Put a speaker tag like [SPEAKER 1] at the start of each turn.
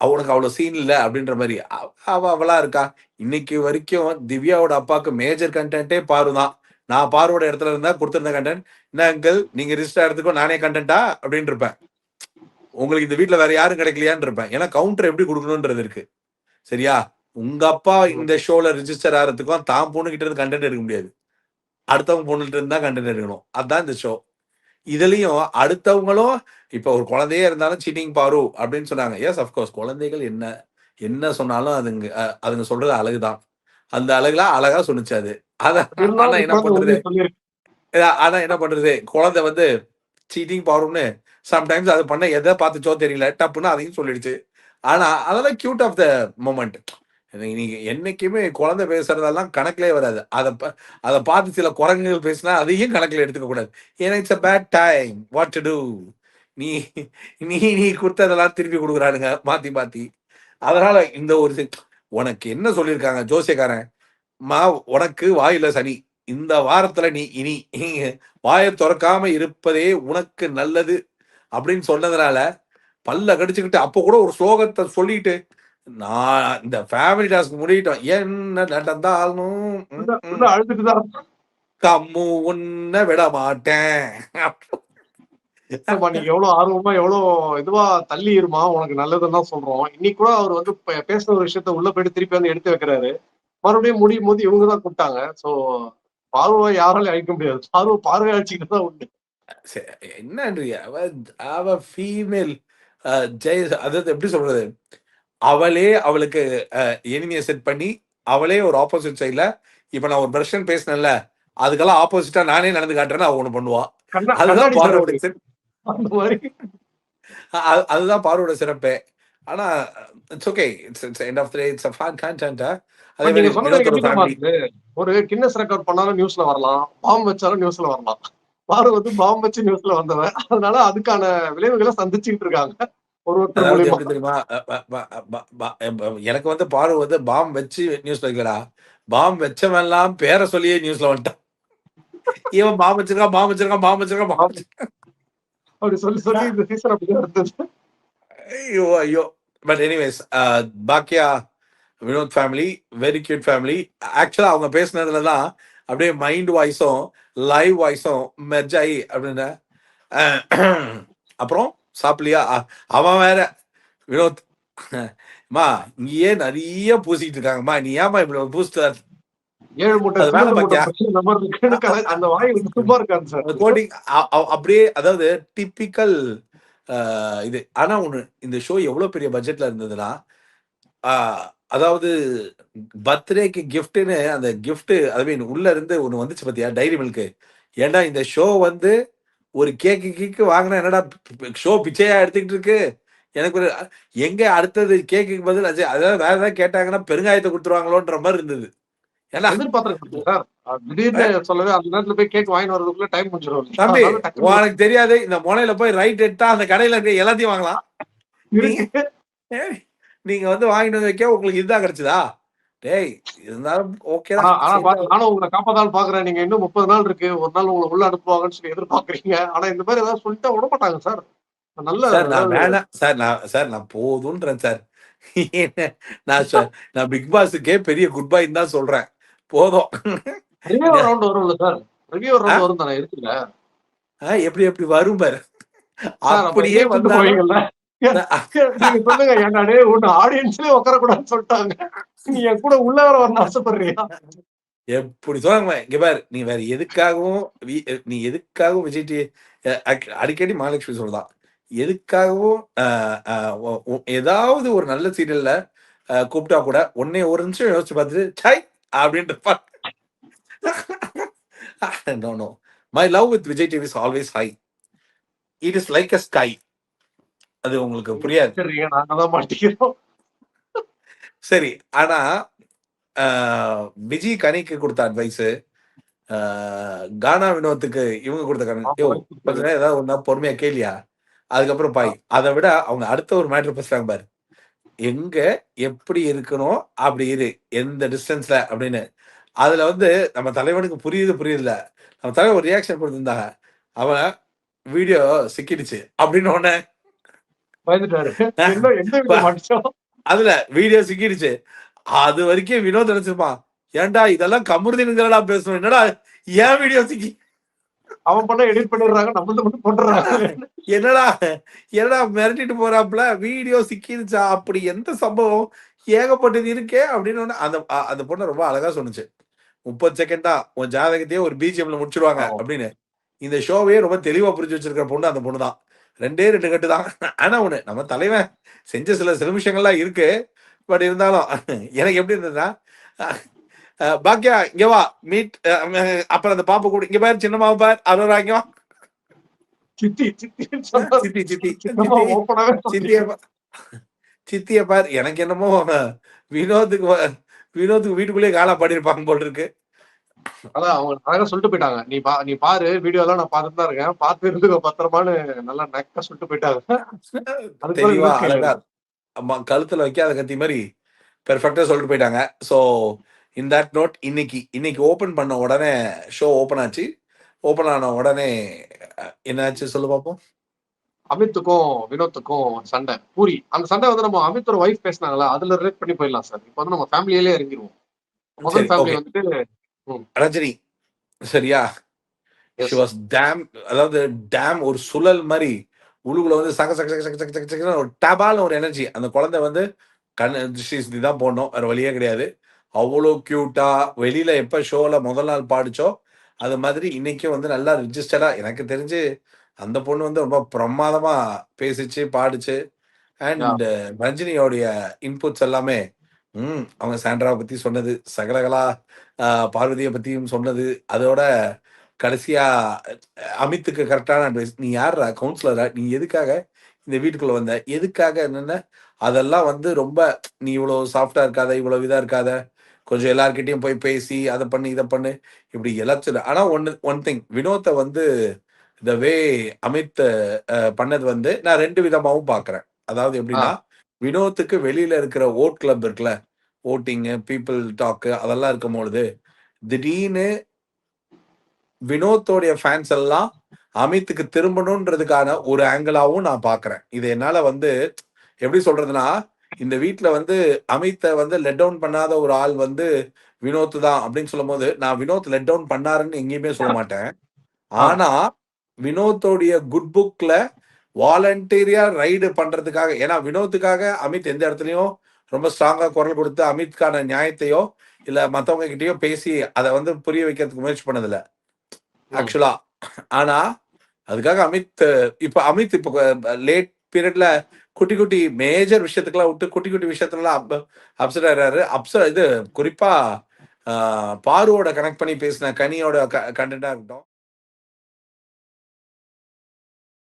[SPEAKER 1] அவனுக்கு அவ்வளவு சீன் இல்ல அப்படின்ற மாதிரி அவ அவளா இருக்கா. இன்னைக்கு வரைக்கும் திவ்யாவோட அப்பாவுக்கு மேஜர் கண்டென்ட்டே பாரு தான். நான் பாருவோட இடத்துல இருந்தா கொடுத்திருந்த கண்டென்ட், என்ன அங்கிள் நீங்க ரிஜிஸ்டர் எடுத்துக்கோ நானே கண்டென்ட்டா அப்படின்னு இருப்பேன். உங்களுக்கு இந்த வீட்டுல வேற யாரும் கிடைக்கலையான்னு இருப்பேன். ஏன்னா கவுண்டர் எப்படி கொடுக்கணும்ன்றது இருக்கு. சரியா? உங்க அப்பா இந்த ஷோல ரிஜிஸ்டர் ஆகிறதுக்கும் தான் பொண்ணு கிட்ட இருந்து கண்டென்ட் எடுக்க முடியாது. அடுத்தவங்க பொண்ணுகிட்ட இருந்து தான் கண்டென்ட் எடுக்கணும். அதுதான் இந்த ஷோ. இதுலயும் அடுத்தவங்களும் இப்ப ஒரு குழந்தையே இருந்தாலும் சீட்டிங் பாரு அப்படின்னு சொன்னாங்க. எஸ் அஃப்கோர்ஸ் குழந்தைகள் என்ன என்ன சொன்னாலும் அதுங்க சொல்றது அழகுதான். அந்த அழகுல அழகா சொன்னுச்சு அது. ஆனா என்ன பண்றது? ஆனா என்ன பண்றது? குழந்தை வந்து சீட்டிங் பாருன்னு சம்டைம்ஸ் அது பண்ண எதை பார்த்துச்சோ தெரியல. டப்புன்னு அதையும் சொல்லிடுச்சு. ஆனா அதெல்லாம் கியூட் ஆஃப் த மொமெண்ட். நீங்க என்னைக்குமே குழந்தை பேசுறதெல்லாம் கணக்கிலே வராது. அத பார்த்து சில குரங்குகள் பேசினா அதையும் கணக்குல எடுத்துக்க கூடாது. ஏன்னா it's a bad time. What to do? நீ நீ நீ குடுத்ததெல்லாம் திருப்பி குடுக்குறானுங்க மாத்தி மாத்தி. அதனால இந்த ஒரு உனக்கு என்ன சொல்லியிருக்காங்க ஜோசியக்காரன்? உனக்கு வாயில சனி. இந்த வாரத்துல நீ இனி வாயை திறக்காம இருப்பதே உனக்கு நல்லது அப்படின்னு சொன்னதுனால பல்ல கடிச்சுக்கிட்டு அப்ப கூட ஒரு ஸ்லோகத்தை சொல்லிட்டு நான் இந்த ஃபேமிலி டாஸ்க் முடியிட்டோம். என்ன நடந்தாலும்
[SPEAKER 2] அழுதுட்டுதான்
[SPEAKER 1] கம்மு உன்ன விட மாட்டேன்.
[SPEAKER 2] நீங்க எவ்வளவு ஆர்வமா எவ்வளவு இதுவா தள்ளி இருமா உனக்கு நல்லதுன்னு தான் சொல்றோம். இன்னைக்கு கூட அவர் வந்து பேசுற ஒரு விஷயத்த உள்ள போயிட்டு திருப்பி வந்து எடுத்து வைக்கிறாரு. மறுபடியும் முடியும் போது இவங்க தான் கூப்பிட்டாங்க. சோ பார்வை யாராலையும் அழிக்க முடியாது. பார்வை அழிச்சுக்கிட்டு தான் உண்டு.
[SPEAKER 1] என்ன அவ ஃபீமேல் ஜெய், அதாவது எப்படி சொல்றது, அவளே அவளுக்கு எனிமியை செட் பண்ணி அவளே ஒரு ஆப்போசிட் சைட்ல இப்ப நான் ஒரு பிரஷன் பேசினேன்ல அதுக்கெல்லாம் ஆப்போசிட்டா நானே நடந்து காட்டுறேன்னு அவ ஒண்ணு பண்ணுவா. அதுதான் பார்வோட அதுதான் பார்வோட சிறப்பே. ஆனா it's okay. It's end of the day it's a fun content. அதே மாதிரி
[SPEAKER 2] ஒரு கின்னஸ் ரெக்கார்ட் பண்ணாலும் நியூஸ்ல வரலாம், பாம்பு வச்சாலும் நியூஸ்ல வரலாம். பாரு வந்து பாம்பு வச்சு நியூஸ்ல வந்தவன். அதனால அதுக்கான விளைவுகளை சந்திச்சுட்டு இருக்காங்க.
[SPEAKER 1] தெரியுமா, எனக்கு வந்து பாரு வந்து பாம்பு வச்சு நியூஸ்ல வைக்கலடா, பாம்பு வச்சவன் எல்லாம் பேரை சொல்லியே நியூஸ்ல வந்துட்டான். இவன் பாம்பு வச்சிருக்கான் பாம்பு வச்சிருக்கான் பாம்பு வச்சிருக்கான் பாம்பு வச்சிருக்கான்
[SPEAKER 2] அப்படி சொல்லி சொல்லி இந்த சீசன் அப்படிதான் இருந்தது.
[SPEAKER 1] ஐயோ ஐயோ. But anyways Baakiya Vinoth family very cute family. ஆக்சுவலா அவங்க பேசினதுல தான் அப்படியே மைண்ட் வாய்ஸும் லைவ் வாய்ஸும் மெர்ஜ் ஆகி அப்படின்னு. அப்புறம் சாப்பிடலையா? அவன் வேற வினோத் மா இங்கேயே நிறைய பூசிட்டு இருக்காங்கம்மா, நீ ஏமா இப்படி பூசிட்டு அப்படியே, அதாவது டிப்பிக்கல் இது. ஆனா ஒண்ணு, இந்த ஷோ எவ்வளவு பெரிய பட்ஜெட்ல இருந்ததுன்னா, அதாவது பர்த்டேக்கு கிஃப்ட்னு அந்த கிஃப்ட் ஐ மீன் உள்ள இருந்து ஒண்ணு வந்துச்சு பாத்தியா, டைரி மில்க். ஏன்டா இந்த ஷோ வந்து ஒரு கேக்கு வாங்கினா என்னடா ஷோ பிச்சையா எடுத்துக்கிட்டு இருக்கு. எனக்கு ஒரு எங்க அடுத்தது கேக்குக்கு பதில் அதாவது வேற ஏதாவது கேட்டாங்கன்னா பெருங்காயத்தை கொடுத்துருவாங்களோன்ற மாதிரி இருந்தது. உனக்கு தெரியாது, இந்த முனையில போய் ரைட் எடுத்தா அந்த கடையில இருக்க எல்லாத்தையும் வாங்கலாம். நீங்க வந்து வாங்கிட்டு வந்து வைக்க உங்களுக்கு இதுதான் கிடைச்சதா? டேய் இருந்தாலும் ஓகே தான்.
[SPEAKER 2] நானும் உங்களை காப்பாத்தாலும் பாக்குறேன். நீங்க இன்னும் 30 நாள் இருக்கு, ஒரு நாள் உங்களை உள்ள அனுப்புவாங்கன்னு சொல்லி எதிர்பார்க்கறீங்க. ஆனா இந்த மாதிரி ஏதாவது சொல்லிட்டா விட மாட்டாங்க சார். நல்ல
[SPEAKER 1] நான் வேணாம் சார், நான் போதுன்றேன் சார். நான் பிக் பாஸுக்கே பெரிய குட் பை தான் சொல்றேன். போதும். எப்படி எப்படி வரும் பாரு. அப்படியே வந்தாலும்
[SPEAKER 2] உட்காரக்கூடாதுன்னு சொல்லிட்டாங்க. நீ என் கூட உள்ள வரணும்னு ஆசைப்படுறியா?
[SPEAKER 1] எப்படி சொல்லுங்க இங்க பாரு, நீ வேற எதுக்காகவும் விஜய் டிவி அடிக்கடி மகாலட்சுமி சொல்றதான், எதுக்காகவும் ஏதாவது ஒரு நல்ல சீரியல்ல கூப்பிட்டா கூட உன்னை ஒரு நிமிஷம் யோசிச்சு பார்த்துட்டு சாய் அப்படின்ற. No, no. My love with Vijay TV is always high. It is like a sky. அது உங்களுக்கு புரியாது. சரி, ஆனா விஜய் கனிக்கு கொடுத்த அட்வைஸ், கானா வினோத்துக்கு இவங்க கொடுத்த ஏதாவது ஒன்னா பொறுமையா கேளியா, அதுக்கப்புறம் பாய். அதை விட அவங்க அடுத்த ஒரு மேட்டர் பேசுறாங்க பாரு, எங்க எப்படி இருக்கணும் அப்படி இரு எந்த டிஸ்டன்ஸ்ல அப்படின்னு. அதுல வந்து நம்ம தலைவனுக்கு புரியுதுல, நம்ம தலைவர் ஒரு ரியாக்ஷன் கொடுத்திருந்தாங்க, அவன் வீடியோ சிக்கிடுச்சு அப்படின்னு ஒண்ணு
[SPEAKER 2] பயந்துட்டாரு.
[SPEAKER 1] அஹ்
[SPEAKER 2] என்ன எந்த வீடியோ
[SPEAKER 1] ப-
[SPEAKER 2] மாட்டுச்சோம்?
[SPEAKER 1] அதுல வீடியோ சிக்கிடுச்சு. அது வரைக்கும் வினோத் நினைச்சிருப்பான், ஏன்டா இதெல்லாம் கமருதீனுங்களா பேசணும், என்னடா ஏன் வீடியோ சிக்கி
[SPEAKER 2] அவன் பண்ண எடிட் பண்ணிடுறாங்க, நம்மள மட்டும் போட்டுறாங்க.
[SPEAKER 1] என்னடா என்னடா மிரட்டிட்டு போறாப்புல, வீடியோ சிக்கிருச்சா, அப்படி எந்த சம்பவம் ஏகப்பட்டது இருக்கே அப்படின்னு அந்த பொண்ணு ரொம்ப அழகா சொன்னுச்சு. 30 செகண்ட் தான் உன் ஜாதகத்தையே ஒரு பிஜிஎம்ல முடிச்சிருவாங்க
[SPEAKER 2] ஆமா.
[SPEAKER 1] அப்படின்னு. இந்த ஷோவையே ரொம்ப தெளிவா புரிஞ்சு வச்சிருக்கிற பொண்ணு அந்த பொண்ணு தான். 2 கட்டு தான். ஆனா ஒண்ணு, நம்ம தலைவன் செஞ்ச சில விஷயங்கள்லாம் இருக்கு. பட் இருந்தாலும் எனக்கு எப்படி இருந்ததுன்னா, பாக்கியா இங்க வா மீட், அப்புறம் அந்த பாப்பா கூட இங்க பாரு, சின்னம்மாவை பாரு, அரோரா இங்க வா,
[SPEAKER 2] சித்தின்னு சொன்னா
[SPEAKER 1] சித்தி சித்தி
[SPEAKER 2] சின்னம்மா
[SPEAKER 1] சித்தி
[SPEAKER 2] ஓப்பனாவே
[SPEAKER 1] சித்திய
[SPEAKER 2] சொல்லிட்டாங்க.
[SPEAKER 1] சித்திய பாரு. எனக்கு என்னமோ வினோத்துக்கு வினோத்துக்கு வீட்டுக்குள்ளேயே காலா பாடியிருப்பாங்க போல் இருக்கு.
[SPEAKER 2] அதான் அவங்க அழகா சொல்லிட்டு போயிட்டாங்க. நீ பாரு வீடியோ எல்லாம் நான் பார்த்துட்டு தான் இருக்கேன். பார்த்து இருந்துக்கோ பத்திரமான்னு நல்லா நக்கா சொல்லிட்டு போயிட்டாங்க. அதுக்கு மேல
[SPEAKER 1] தெளிவா
[SPEAKER 2] வினோத் கையில
[SPEAKER 1] அழகா
[SPEAKER 2] இருக்கு.
[SPEAKER 1] கழுத்துல வைக்காத கத்தி மாதிரி பெர்ஃபெக்டா சொல்லிட்டு போயிட்டாங்க. ஸோ இன் தட் நோட், இன்னைக்கு ஓபன் பண்ண உடனே ஷோ ஓபன் ஆச்சு. ஓபன் ஆன உடனே என்னாச்சு சொல்லு பார்ப்போம்.
[SPEAKER 2] அமித்துக்கும் வினோத்துக்கும் சண்டை. பூரி அந்த சண்டை வந்து நம்ம அமித்தோட ஒய்ஃப் பேசினாங்களா, அதுல ரிலேட் பண்ணி போயிடலாம் சார். இப்போ வந்து நம்ம ஃபேமிலியிலே இறங்கிடுவோம். முதல்
[SPEAKER 1] சரி,
[SPEAKER 2] ஃபேமிலி
[SPEAKER 1] ஓகே.
[SPEAKER 2] வந்துட்டு
[SPEAKER 1] ரஜினி, சரியா? ஷி
[SPEAKER 2] எஸ்
[SPEAKER 1] வாஸ் டேம், அதாவது டேம் ஒரு சுழல் மாதிரி உழுகுல வந்து சக சக சக சக சக சக சகன்னு ஒரு டபால்னு ஒரு எனர்ஜி. அந்த குழந்தை வந்து திருஷ்டி சுத்தி தான் போடணும், வேற வழியே கிடையாது. அவ்வளோ கியூட்டா வெளியில எப்ப ஷோல முதல் நாள் பாடிச்சோ அது மாதிரி இன்னைக்கும் வந்து நல்லா ரிஜிஸ்டரா எனக்கு தெரிஞ்சு அந்த பொண்ணு வந்து ரொம்ப பிரமாதமா பேசிச்சு பாடிச்சு.
[SPEAKER 2] யா
[SPEAKER 1] அண்ட் ரஞ்சினியோடைய இன்புட்ஸ் எல்லாமே அவங்க சாண்ட்ராவை பத்தி சொன்னது, சகலகலா பார்வதியை பத்தியும் சொன்னது, அதோட கடைசியா அமித்துக்கு கரெக்டான அட்வைஸ். நீ யார்ரா கவுன்சிலரா, நீ எதுக்காக இந்த வீட்டுக்குள்ள வந்த, எதுக்காக என்னென்ன, அதெல்லாம் வந்து ரொம்ப நீ இவ்வளவு சாஃப்டா இருக்காத, இவ்வளவு இதா இருக்காத, கொஞ்சம் எல்லார்கிட்டயும் போய் பேசி அதை பண்ணு இதை பண்ணு இப்படி எல்லாச்சும். ஆனா ஒன் திங், வினோத்தை வந்து த வே அமித் பண்ணது வந்து நான் 2 விதமாவும் பார்க்கிறேன். அதாவது
[SPEAKER 2] ஆ
[SPEAKER 1] எப்படின்னா, வினோத்துக்கு வெளியில இருக்கிற ஓட் கிளப் இருக்குல்ல, ஓட்டிங்கு, பீப்பிள் டாக்கு அதெல்லாம் இருக்கும்பொழுது, திடீர்னு வினோத்தோடைய ஃபேன்ஸ் எல்லாம் அமித்துக்கு திரும்பணுன்றதுக்கான ஒரு ஆங்கிளாவும் நான் பார்க்கிறேன். இது என்னால வந்து எப்படி சொல்றதுன்னா, இந்த வீட்ல வந்து அமித்த வந்து லெட் டவுன் பண்ணாத ஒரு ஆள் வந்து வினோத் தான் அப்படின்னு சொல்லும்போது, நான் வினோத் லெட் டவுன் பண்ணாருன்னு எங்கேயுமே சொல்ல மாட்டேன்.
[SPEAKER 2] ஆ
[SPEAKER 1] ஆனா, வினோத்தோடைய குட் புக்ல வாலண்டரியா ரைடு பண்றதுக்காக, ஏன்னா வினோத்துக்காக அமித் எந்த இடத்துலயும் ரொம்ப ஸ்ட்ராங்கா குரல் கொடுத்து அமித்கான நியாயத்தையோ, இல்ல மத்தவங்க கிட்டயோ பேசி அத வந்து புரிய வைக்கிறதுக்கு முயற்சி பண்ணதில்ல.
[SPEAKER 2] ம்
[SPEAKER 1] ஆக்சுவலா. ஆனா, அதுக்காக அமித் இப்ப லேட் பீரியட்ல குட்டி, குட்டி மேஜர் விஷயத்துக்கெல்லாம் விட்டு குட்டி, குட்டி விஷயத்துலலாம் அப்செட் ஆயிடுறாரு. இது குறிப்பா பாருவோட கனெக்ட் பண்ணி பேசின கனியோட கன்டென்ட்டா இருக்கட்டும்.